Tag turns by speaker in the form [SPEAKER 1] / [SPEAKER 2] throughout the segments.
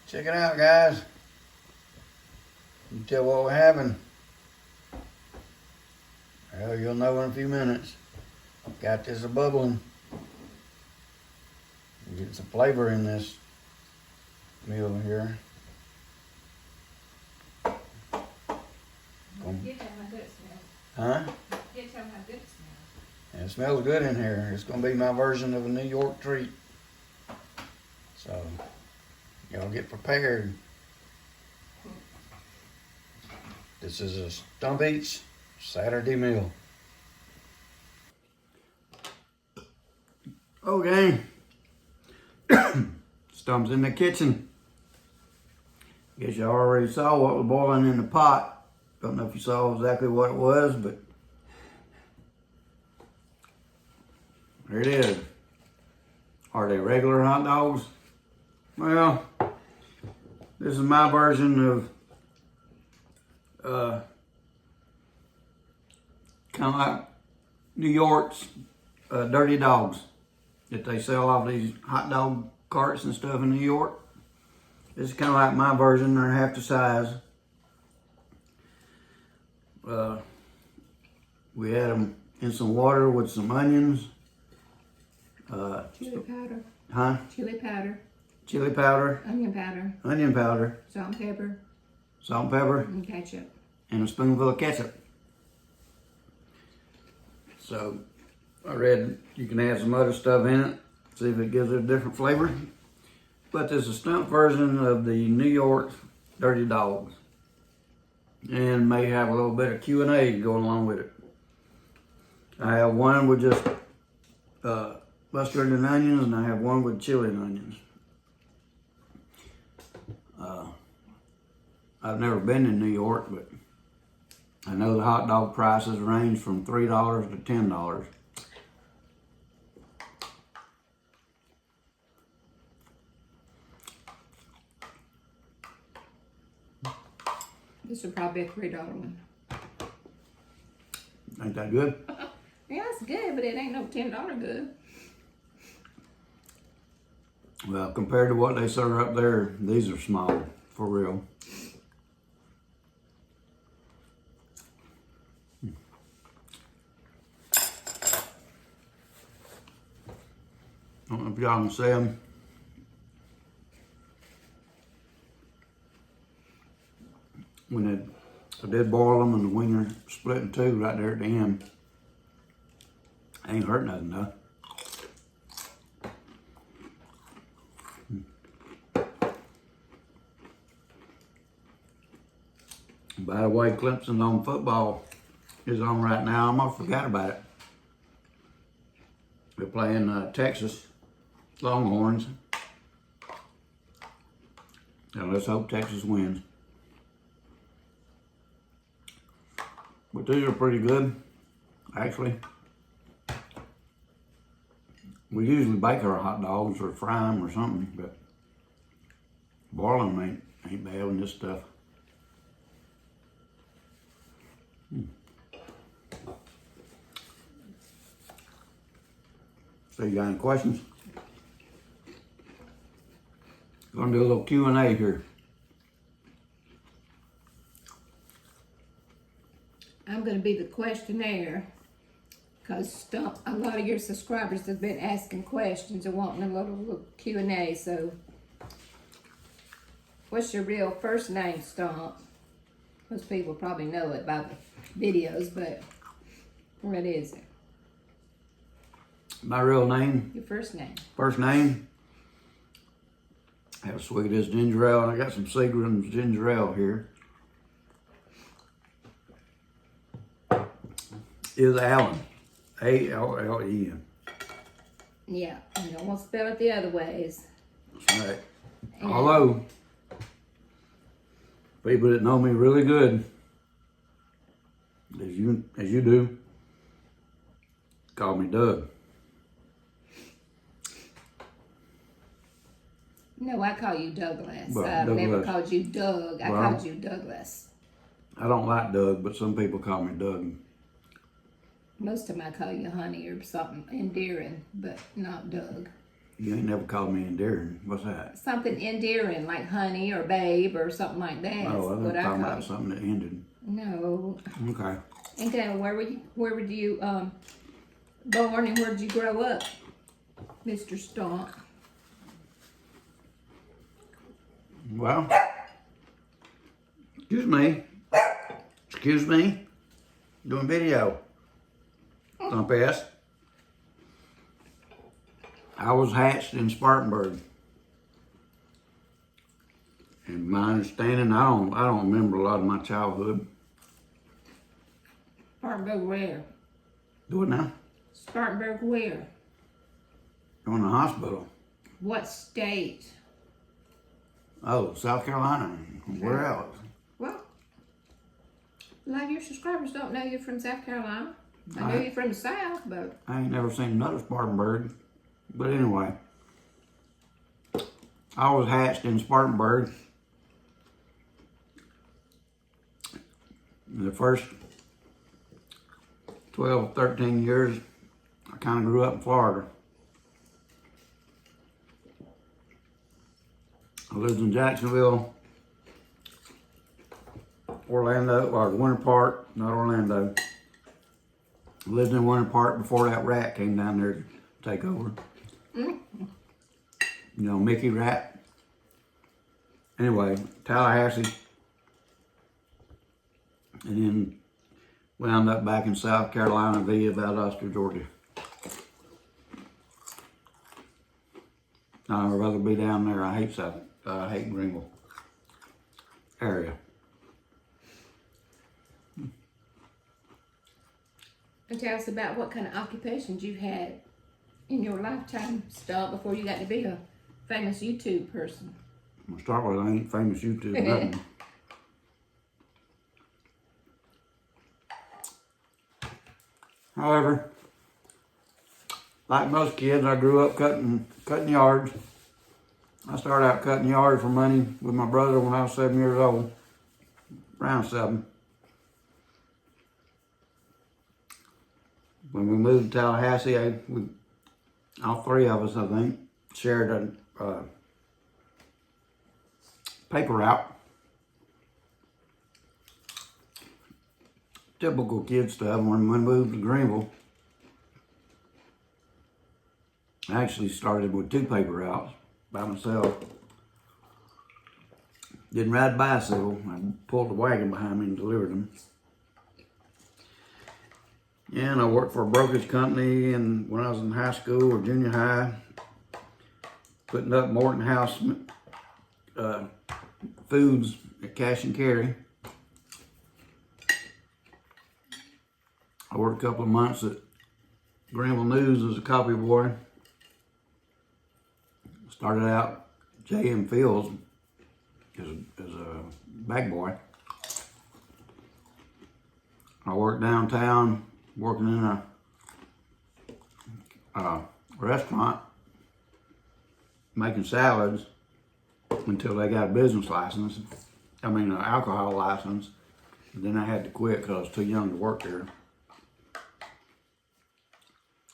[SPEAKER 1] Check it out, guys. You can tell what we're having. Well, you'll know in a few minutes. Got this a bubbling. Getting some flavor in this meal here.
[SPEAKER 2] You tell me how good it smells.
[SPEAKER 1] Huh?
[SPEAKER 2] You tell me how good it smells.
[SPEAKER 1] And it smells good in here. It's gonna be my version of a New York treat. So, y'all get prepared. This is a Stump Eats Saturday meal. Okay. Stump's in the kitchen. Guess you already saw what was boiling in the pot. Don't know if you saw exactly what it was, but there it is. Are they regular hot dogs? Well, this is my version of kind of like New York's dirty dogs that they sell off these hot dog carts and stuff in New York. This is kind of like my version. They're half the size. We had them in some water with some onions.
[SPEAKER 2] Chili powder.
[SPEAKER 1] Huh?
[SPEAKER 2] Chili powder.
[SPEAKER 1] Chili powder.
[SPEAKER 2] Onion powder.
[SPEAKER 1] Onion powder.
[SPEAKER 2] Salt and pepper.
[SPEAKER 1] Salt and pepper.
[SPEAKER 2] And ketchup.
[SPEAKER 1] And a spoonful of ketchup. So, I read you can add some other stuff in it. See if it gives it a different flavor. But this is a Stump version of the New York Dirty Dogs. And may have a little bit of Q&A going along with it. I have one with just mustard and onions, and I have one with chili and onions. I've never been in New York, but I know the hot dog prices range from $3 to $10.
[SPEAKER 2] This would probably be a $3 one.
[SPEAKER 1] Ain't that good?
[SPEAKER 2] Yeah, it's good, but it ain't no $10 good.
[SPEAKER 1] Well, compared to what they serve up there, these are small, for real. I don't know if y'all can see them. When I did boil them and the wiener split in two right there at the end. Ain't hurt nothing though. By the way, Clemson on football is on right now. I almost forgot about it. We're playing Texas Longhorns. And let's hope Texas wins. But these are pretty good, actually. We usually bake our hot dogs or fry them or something, but boiling them ain't bad on this stuff. So you got any questions? Gonna do a little Q&A here.
[SPEAKER 2] I'm going to be the questionnaire because Stump, a lot of your subscribers have been asking questions and wanting a little Q&A. So, what's your real first name, Stump? Most people probably know it by the videos, but what is it?
[SPEAKER 1] My real name?
[SPEAKER 2] Your first name.
[SPEAKER 1] First name? How sweet is ginger ale, and I got some Seagram's ginger ale here. Is Allen. A-L-L-E-N.
[SPEAKER 2] Yeah, and don't want to spell it the other ways.
[SPEAKER 1] That's right. Although, people that know me really good, as you do, call me Doug.
[SPEAKER 2] No, I call you Douglas.
[SPEAKER 1] Well,
[SPEAKER 2] I've never
[SPEAKER 1] Douglas.
[SPEAKER 2] called you Doug. I
[SPEAKER 1] Well,
[SPEAKER 2] called you Douglas.
[SPEAKER 1] I don't like Doug, but some people call me Doug.
[SPEAKER 2] Most of them I call you Honey or something endearing, but not Doug.
[SPEAKER 1] You ain't never called me endearing. What's that?
[SPEAKER 2] Something endearing, like honey or babe or something like that.
[SPEAKER 1] Oh, I was
[SPEAKER 2] what I
[SPEAKER 1] talking
[SPEAKER 2] call
[SPEAKER 1] about
[SPEAKER 2] it.
[SPEAKER 1] something that ended.
[SPEAKER 2] No.
[SPEAKER 1] Okay.
[SPEAKER 2] And then where were you born and where did you grow up, Mr. Stump?
[SPEAKER 1] Well, excuse me. Excuse me. Doing video. Stump asked. I was hatched in Spartanburg. And my understanding, I don't remember a lot of my childhood.
[SPEAKER 2] Spartanburg where?
[SPEAKER 1] Do it now.
[SPEAKER 2] Spartanburg where?
[SPEAKER 1] Going to the hospital.
[SPEAKER 2] What state?
[SPEAKER 1] Oh, South Carolina. Where else?
[SPEAKER 2] Well, a lot of your subscribers don't know you're from South Carolina. I know you're from the South, but...
[SPEAKER 1] I ain't never seen another Spartanburg. But anyway, I was hatched in Spartanburg. The first 12, 13 years, I kind of grew up in Florida. I lived in Jacksonville, Orlando, or Winter Park, not Orlando. I lived in Winter Park before that rat came down there to take over. You know, Mickey Rat. Anyway, Tallahassee. And then wound up back in South Carolina via Valdosta, Georgia. I'd rather be down there. I hate Greenville area.
[SPEAKER 2] And tell us about what kind of occupations you had in your lifetime, Stump, before you got to be a famous YouTube person.
[SPEAKER 1] I'll start with, I ain't famous YouTube, nothing. However, like most kids, I grew up cutting yards. I started out cutting yards for money with my brother when I was 7 years old, around 7. When we moved to Tallahassee, all three of us, I think, shared a paper route. Typical kid stuff. When we moved to Greenville, I actually started with 2 paper routes by myself. Didn't ride a bicycle. I pulled the wagon behind me and delivered them. And I worked for a brokerage company, and when I was in high school or junior high, putting up Morton House foods at cash and carry. I worked a couple of months at Greenville News as a copy boy. Started out J.M. Fields as a bag boy. I worked downtown, working in a restaurant, making salads until they got a business license. I mean, an alcohol license. And then I had to quit because I was too young to work there.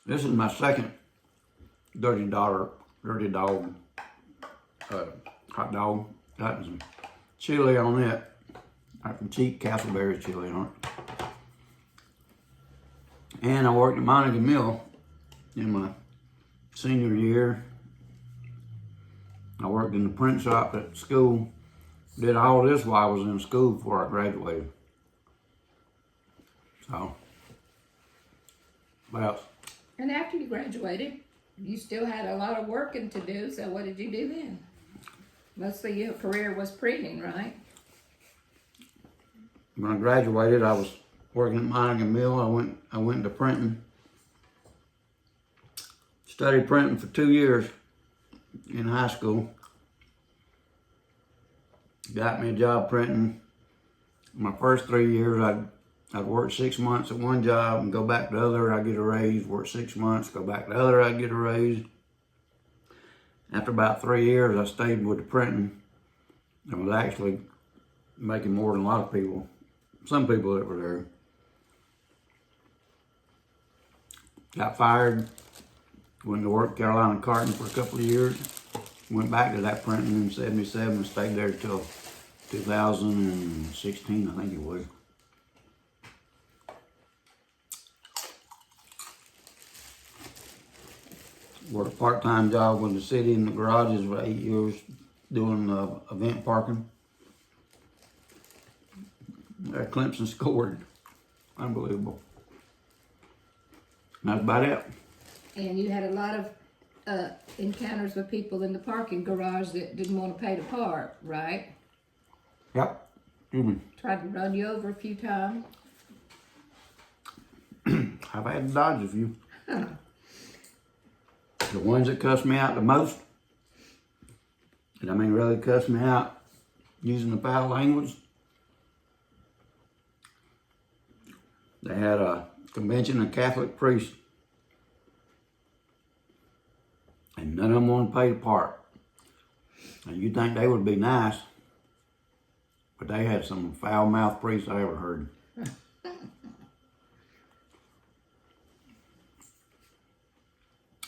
[SPEAKER 1] This is my second dirty dog hot dog. Got some chili on it. Got some cheap Castleberry chili on it. And I worked at Montague Mill in my senior year. I worked in the print shop at school. Did all this while I was in school before I graduated. So, well.
[SPEAKER 2] And after you graduated, you still had a lot of working to do, so what did you do then? Mostly your career was printing, right?
[SPEAKER 1] When I graduated, I was working at Montague Mill. I went into printing. Studied printing for 2 years in high school. Got me a job printing. My first 3 years, I'd work 6 months at one job and go back to the other. I'd get a raise. Work 6 months, go back to the other. I'd get a raise. After about 3 years, I stayed with the printing and was actually making more than a lot of people. Some people that were there. Got fired Went to work Carolina Carton for a couple of years. Went back to that printing in 77 and stayed there till 2016, I think it was. Worked a part-time job with the city in the garages for 8 years doing event parking. There Clemson scored. Unbelievable. And that's about it.
[SPEAKER 2] And you had a lot of encounters with people in the parking garage that didn't want to pay to park, right?
[SPEAKER 1] Yep. Excuse me.
[SPEAKER 2] Tried to run you over a few times.
[SPEAKER 1] I've had to dodge a few. The ones that cuss me out the most, and I mean really cuss me out using the foul language, they had a convention of Catholic priests, and none of them wanted to pay to park. And you'd think they would be nice, but they had some foul-mouthed priests I ever heard.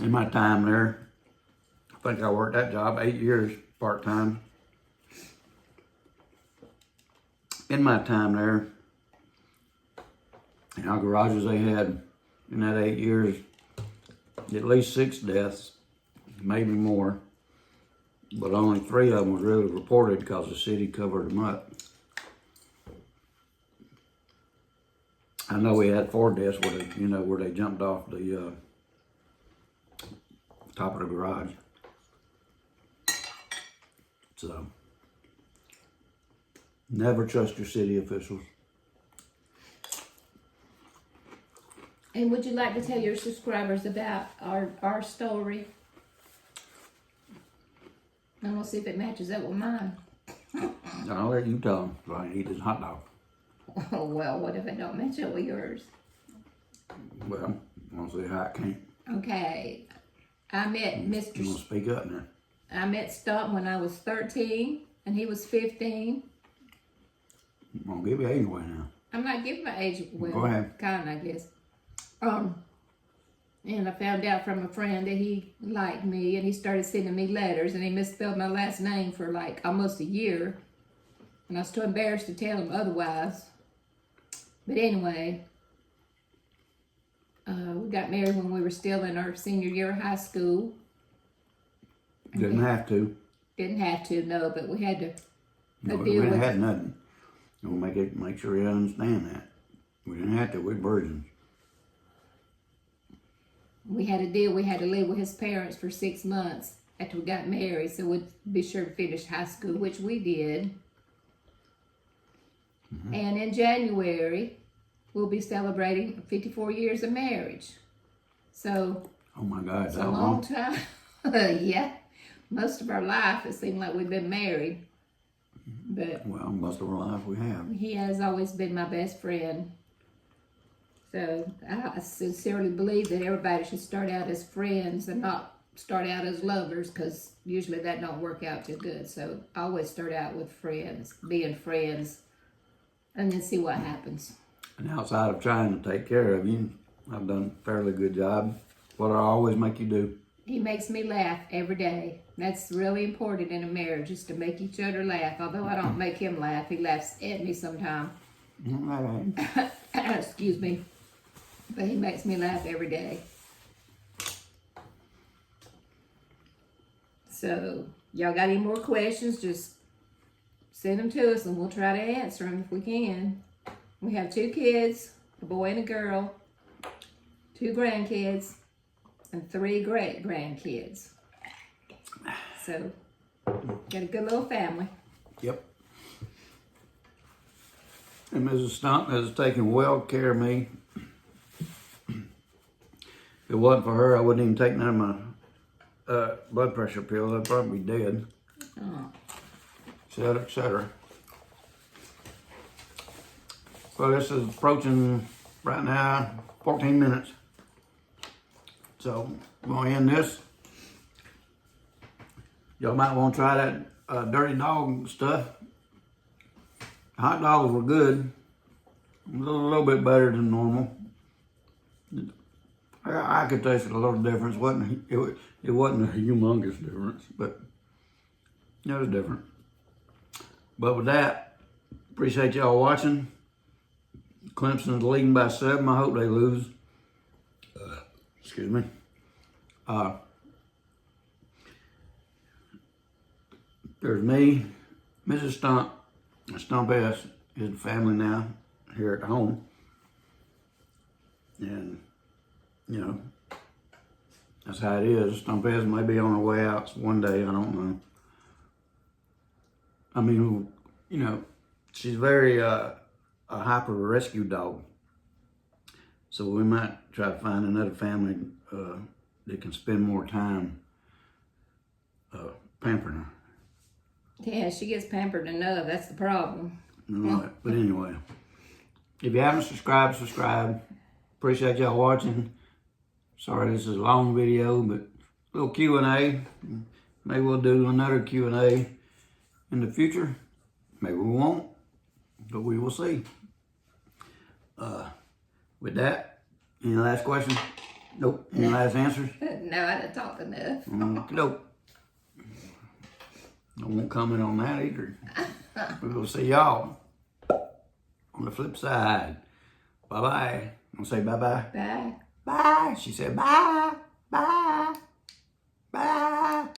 [SPEAKER 1] In my time there, I think I worked that job 8 years part-time. In my time there, in our garages they had, in that 8 years, at least 6 deaths, maybe more. But only 3 of them was really reported because the city covered them up. I know we had 4 deaths where they jumped off the top of the garage. So, never trust your city officials.
[SPEAKER 2] And would you like to tell your subscribers about our story? I'm gonna see if it matches up with mine.
[SPEAKER 1] I'll let you tell him so I can eat his hot dog.
[SPEAKER 2] Oh, well, what if it don't match up with yours?
[SPEAKER 1] Well, I'll see how I can't.
[SPEAKER 2] Okay. I met
[SPEAKER 1] You gonna speak up now?
[SPEAKER 2] I met Stump when I was 13 and he was 15.
[SPEAKER 1] I'm gonna give you age away now.
[SPEAKER 2] I'm not giving my age away.
[SPEAKER 1] Go ahead.
[SPEAKER 2] Kind of, I guess. And I found out from a friend that he liked me and he started sending me letters and he misspelled my last name for like almost a year. And I was too embarrassed to tell him otherwise. But anyway, we got married when we were still in our senior year of high school.
[SPEAKER 1] Didn't have to.
[SPEAKER 2] Didn't have to, no, but we had to
[SPEAKER 1] No, we
[SPEAKER 2] deal
[SPEAKER 1] didn't
[SPEAKER 2] with
[SPEAKER 1] have nothing. We'll make sure you understand that. We didn't have to. We're virgins.
[SPEAKER 2] We had a deal. We had to live with his parents for 6 months after we got married, so we'd be sure to finish high school, which we did. Mm-hmm. And in January, we'll be celebrating 54 years of marriage. So,
[SPEAKER 1] Oh my God,
[SPEAKER 2] it's a long time. Yeah, most of our life it seemed like we've been married. But
[SPEAKER 1] well, most of our life we have.
[SPEAKER 2] he has always been my best friend. So I sincerely believe that everybody should start out as friends and not start out as lovers, because usually that don't work out too good. So I always start out with friends, being friends, and then see what happens.
[SPEAKER 1] And outside of trying to take care of you, I've done a fairly good job. What I always make you do.
[SPEAKER 2] He makes me laugh every day. That's really important in a marriage, is to make each other laugh. Although I don't make him laugh, he laughs at me sometimes. Excuse me. But he makes me laugh every day. So, y'all got any more questions, just send them to us and we'll try to answer them if we can. We have 2 kids, a boy and a girl, 2 grandkids, and 3 great-grandkids. So, got a good little family.
[SPEAKER 1] Yep. And Mrs. Stump has taken well care of me. If it wasn't for her, I wouldn't even take none of my blood pressure pills. I'd probably be dead.
[SPEAKER 2] Oh.
[SPEAKER 1] Et cetera, et cetera. So this is approaching right now 14 minutes. So I'm gonna end this. Y'all might want to try that dirty dog stuff. Hot dogs were good. A little bit better than normal. I could taste it a little difference. It wasn't a humongous difference, but it was different. But with that, appreciate y'all watching. Clemson's leading by 7. I hope they lose. Excuse me. There's me, Mrs. Stump. Stump S is the family now here at home. And, you know, that's how it is. Stump S may be on her way out one day. I don't know. I mean, you know, she's very a hyper rescue dog. So we might try to find another family that can spend more time pampering her.
[SPEAKER 2] Yeah, she gets pampered enough. That's the problem.
[SPEAKER 1] Right. But anyway, if you haven't subscribed, subscribe. Appreciate y'all watching. Sorry this is a long video, but a little Q&A. Maybe we'll do another Q&A in the future. Maybe we won't, but we will see. With that, any last questions? Nope. Any last answers?
[SPEAKER 2] No, I didn't talk enough.
[SPEAKER 1] Nope. I won't comment on that either. We will see y'all on the flip side. Bye-bye. I'll say bye-bye.
[SPEAKER 2] Bye.
[SPEAKER 1] Bye. She said bye. Bye. Bye.